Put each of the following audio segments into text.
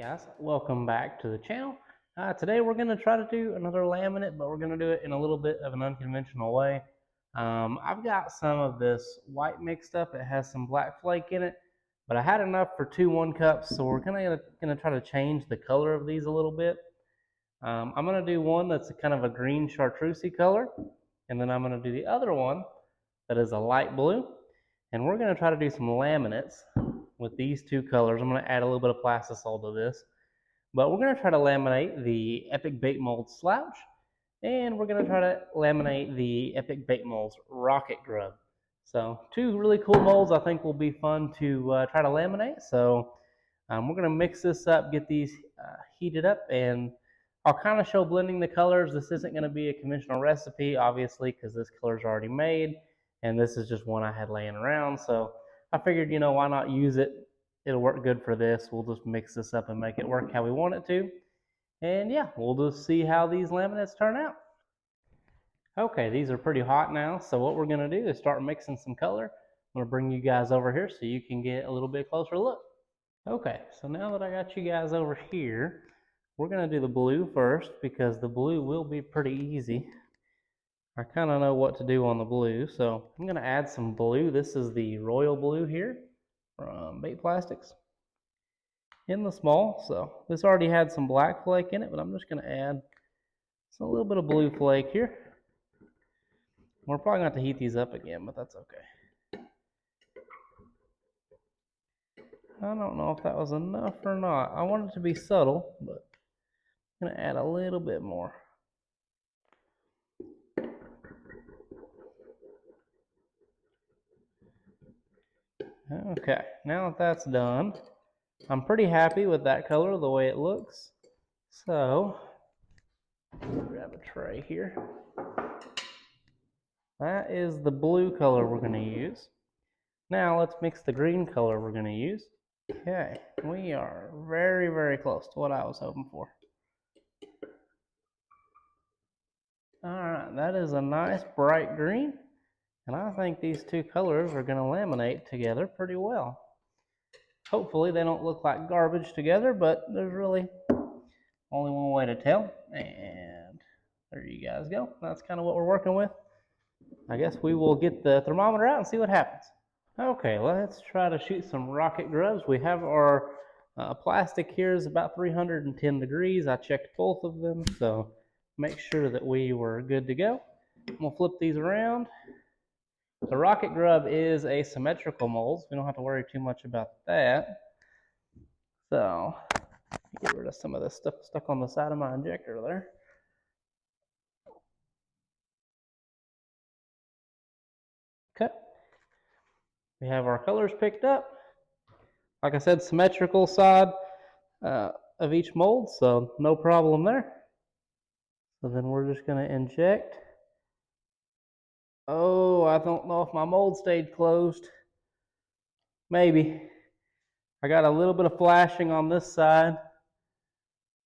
Guys, welcome back to the channel. Today we're going to try to do another laminate, but we're going to do it in a little bit of an unconventional way. I've got some of this white mixed up. It has some black flake in it, but I had enough for 2 1-cups, so we're going to try to change the color of these a little bit. I'm going to do one that's kind of a green chartreuse color, and then I'm going to do the other one that is a light blue, and we're going to try to do some laminates with these 2 colors. I'm going to add a little bit of plastisol to this, but we're going to try to laminate the Epic Bait Molds Slouch, and we're going to try to laminate the Epic Bait Molds Rocket Grub. So 2 really cool molds I think will be fun to try to laminate. So we're going to mix this up, get these heated up, and I'll kind of show blending the colors. This isn't going to be a conventional recipe, obviously, because this color's already made, and this is just one I had laying around. So I figured, why not use it? It'll work good for this. We'll just mix this up and make it work how we want it to. And yeah, we'll just see how these laminates turn out. Okay, these are pretty hot now, so what we're going to do is start mixing some color. I'm going to bring you guys over here so you can get a little bit closer look. Okay, so now that I got you guys over here, we're going to do the blue first because the blue will be pretty easy. I kind of know what to do on the blue, so I'm going to add some blue. This is the royal blue here from Bait Plastics in the small. So this already had some black flake in it, but I'm just going to add a little bit of blue flake here. We're probably going to have to heat these up again, but that's okay. I don't know if that was enough or not. I want it to be subtle, but I'm going to add a little bit more. Okay, now that that's done, I'm pretty happy with that color, the way it looks. So, grab a tray here. That is the blue color we're going to use. Now let's mix the green color we're going to use. Okay, we are very, very close to what I was hoping for. Alright, that is a nice bright green. And I think these 2 colors are going to laminate together pretty well. Hopefully they don't look like garbage together, but there's really only one way to tell. And there you guys go. That's kind of what we're working with. I guess we will get the thermometer out and see what happens. Okay, let's try to shoot some rocket grubs. We have our plastic here is about 310 degrees. I checked both of them, so make sure that we were good to go. I'm going to flip these around. The rocket grub is a symmetrical mold, so we don't have to worry too much about that. So, get rid of some of this stuff stuck on the side of my injector there. Okay. We have our colors picked up. Like I said, symmetrical side of each mold, so no problem there. So then we're just going to inject. Oh, I don't know if my mold stayed closed. Maybe. I got a little bit of flashing on this side.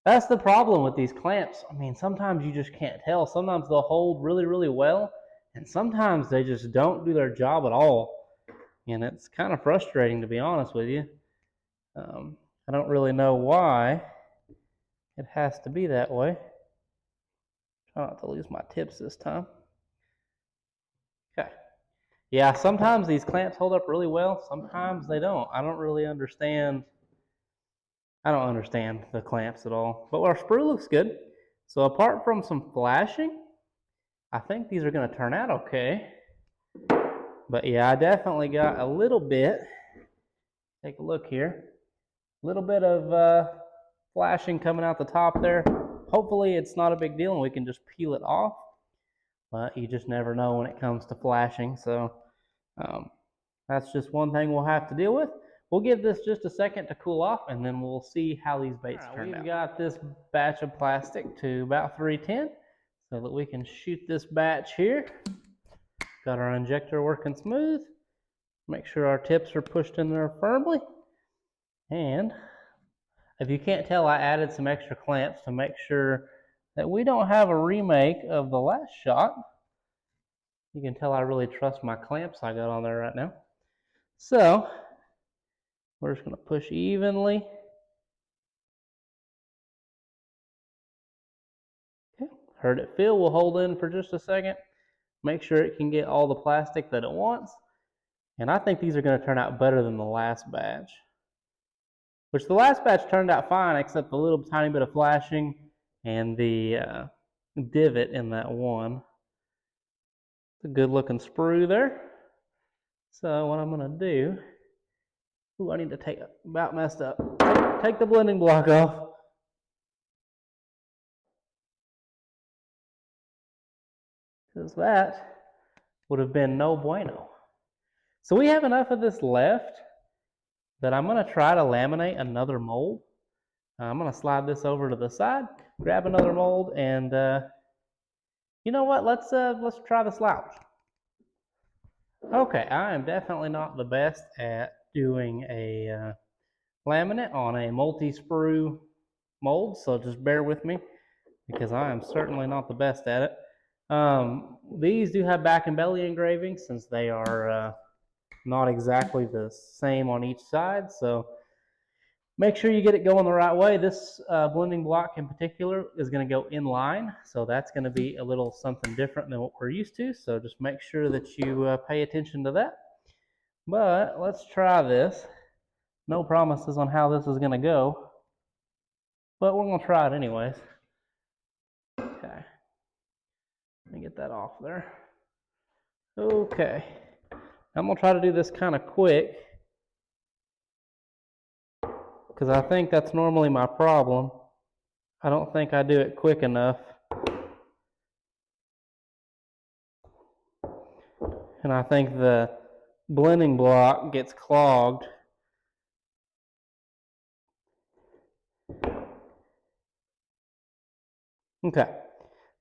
That's the problem with these clamps. I mean, sometimes you just can't tell. Sometimes they'll hold really, really well, and sometimes they just don't do their job at all. And it's kind of frustrating, to be honest with you. I don't really know why it has to be that way. Try not to lose my tips this time. Okay. Yeah, sometimes these clamps hold up really well. Sometimes they don't. I don't really understand. I don't understand the clamps at all. But our sprue looks good. So apart from some flashing, I think these are going to turn out okay. But yeah, I definitely got a little bit. Take a look here. A little bit of flashing coming out the top there. Hopefully it's not a big deal and we can just peel it off. But you just never know when it comes to flashing. So that's just one thing we'll have to deal with. We'll give this just a second to cool off, and then we'll see how these baits turn out. We've got this batch of plastic to about 310 so that we can shoot this batch here. Got our injector working smooth. Make sure our tips are pushed in there firmly. And if you can't tell, I added some extra clamps to make sure that we don't have a remake of the last shot. You can tell I really trust my clamps I got on there right now. So we're just going to push evenly Heard it feel. We'll hold in for just a second. Make sure it can get all the plastic that it wants. And I think these are going to turn out better than the last batch. Which the last batch turned out fine, except a little tiny bit of flashing and the divot in that one. It's a good looking sprue there. So what I'm going to do, I need to take it, about messed up. Take the blending block off. Because that would have been no bueno. So we have enough of this left that I'm going to try to laminate another mold. I'm going to slide this over to the side, grab another mold, and you know what? Let's try the slouch. Okay, I am definitely not the best at doing a laminate on a multi-sprue mold, so just bear with me because I am certainly not the best at it. These do have back and belly engravings since they are not exactly the same on each side, so make sure you get it going the right way. This blending block in particular is going to go in line, so that's going to be a little something different than what we're used to, so just make sure that you pay attention to that. But let's try this. No promises on how this is going to go, but we're going to try it anyways. Okay, let me get that off there. Okay, I'm going to try to do this kind of quick because I think that's normally my problem. I don't think I do it quick enough. And I think the blending block gets clogged. Okay.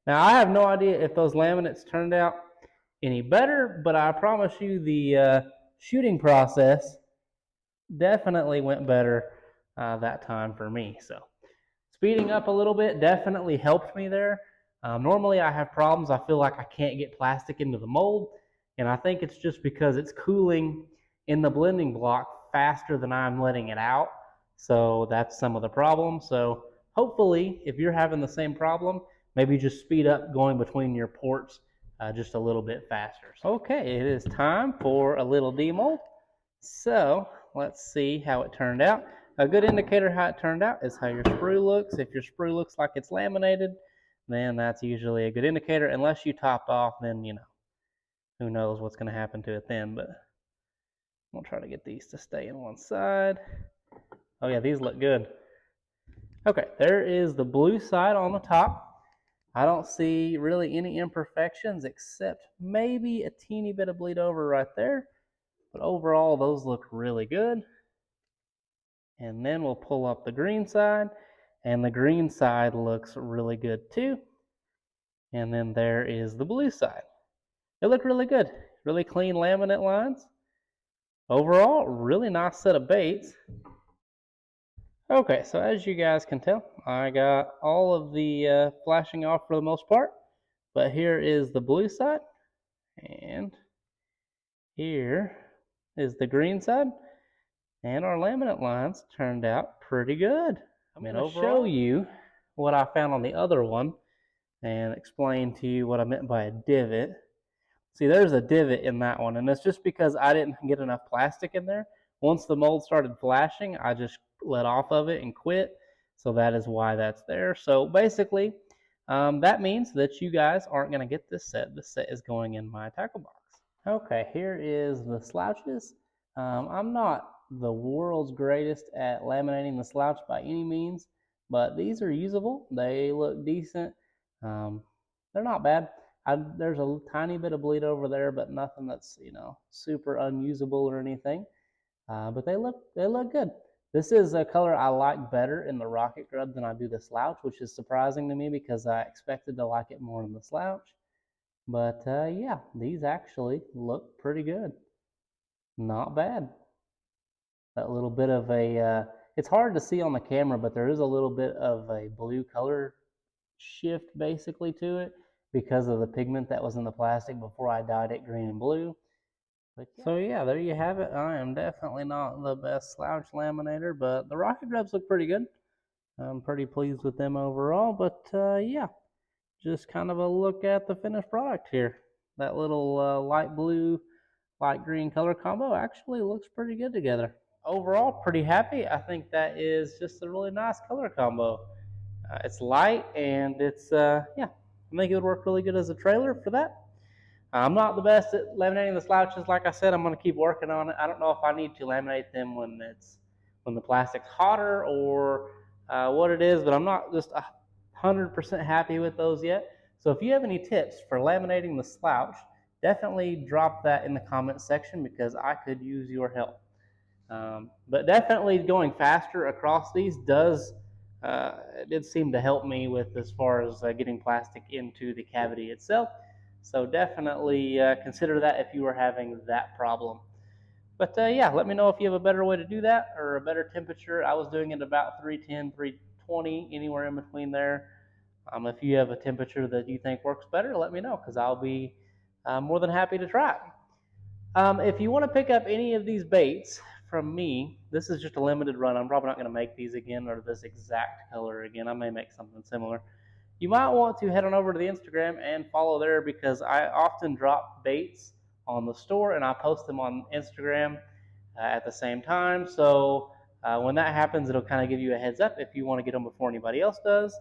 Now I have no idea if those laminates turned out any better, but I promise you the shooting process definitely went better that time for me. So speeding up a little bit definitely helped me there. Normally I have problems. I feel like I can't get plastic into the mold, and I think it's just because it's cooling in the blending block faster than I'm letting it out. So that's some of the problem. So hopefully, if you're having the same problem, maybe just speed up going between your ports just a little bit faster. Okay, it is time for a little demold. So let's see how it turned out. A good indicator how it turned out is how your sprue looks. If your sprue looks like it's laminated, then that's usually a good indicator. Unless you topped off, then you know, who knows what's going to happen to it then. But we'll try to get these to stay in one side. Oh yeah, these look good. Okay, there is the blue side on the top. I don't see really any imperfections except maybe a teeny bit of bleed over right there. But overall, those look really good. And then we'll pull up the green side, and the green side looks really good too. And then there is the blue side. They look really good. Really clean laminate lines. Overall, really nice set of baits. Okay, so as you guys can tell, I got all of the flashing off for the most part. But here is the blue side, and here is the green side. And our laminate lines turned out pretty good. I'm going to show you what I found on the other one and explain to you what I meant by a divot. See, there's a divot in that one, and it's just because I didn't get enough plastic in there. Once the mold started flashing, I just let off of it and quit. So that is why that's there. So basically, that means that you guys aren't going to get this set. This set is going in my tackle box. Okay, here is the slouches. I'm not the world's greatest at laminating the slouch by any means, but these are usable. They look decent. They're not bad. There's a tiny bit of bleed over there, but nothing that's, you know, super unusable or anything. But they look good. This is a color I like better in the rocket grub than I do the slouch, which is surprising to me because I expected to like it more in the slouch. But yeah, these actually look pretty good. Not bad. That little bit of a, it's hard to see on the camera, but there is a little bit of a blue color shift basically to it because of the pigment that was in the plastic before I dyed it green and blue. But yeah. So yeah, there you have it. I am definitely not the best slouch laminator, but the rocket grubs look pretty good. I'm pretty pleased with them overall, but yeah. just kind of a look at the finished product here. That little light blue, light green color combo actually looks pretty good together. Overall, pretty happy. I think that is just a really nice color combo. It's light and it's, yeah, I think it would work really good as a trailer for that. I'm not the best at laminating the slouches. Like I said, I'm going to keep working on it. I don't know if I need to laminate them when the plastic's hotter or what it is, but I'm not just 100% happy with those yet. So if you have any tips for laminating the slouch, definitely drop that in the comments section because I could use your help. But definitely going faster across these did seem to help me with as far as getting plastic into the cavity itself. So definitely consider that if you are having that problem. But yeah, let me know if you have a better way to do that or a better temperature. I was doing it about 310, 320, anywhere in between there. If you have a temperature that you think works better, let me know because I'll be more than happy to try it. If you want to pick up any of these baits from me, this is just a limited run. I'm probably not going to make these again or this exact color again. I may make something similar. You might want to head on over to the Instagram and follow there because I often drop baits on the store and I post them on Instagram at the same time. So when that happens, it'll kind of give you a heads up if you want to get them before anybody else does.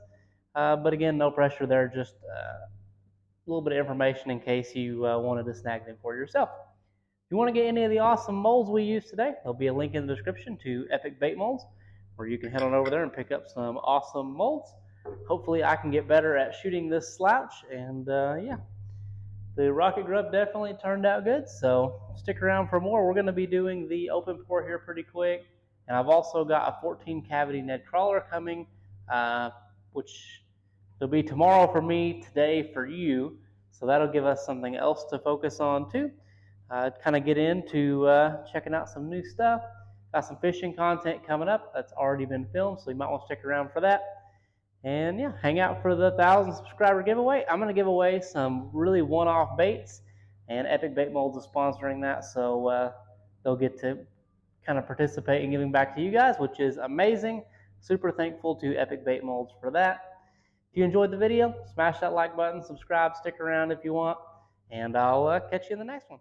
But again, no pressure there, just a little bit of information in case you wanted to snag them for yourself. If you want to get any of the awesome molds we use today, there'll be a link in the description to Epic Bait Molds, where you can head on over there and pick up some awesome molds. Hopefully I can get better at shooting this slouch, and yeah, the rocket grub definitely turned out good, so stick around for more. We're going to be doing the open pour here pretty quick, and I've also got a 14 cavity Ned crawler coming, which will be tomorrow for me, today for you, so that'll give us something else to focus on too. Kind of get into checking out some new stuff. Got some fishing content coming up that's already been filmed, so you might want to stick around for that. And yeah, hang out for the 1,000 subscriber giveaway. I'm going to give away some really one-off baits, and Epic Bait Molds is sponsoring that, so they'll get to kind of participate in giving back to you guys, which is amazing. Super thankful to Epic Bait Molds for that. If you enjoyed the video, smash that like button, subscribe, stick around if you want, and I'll catch you in the next one.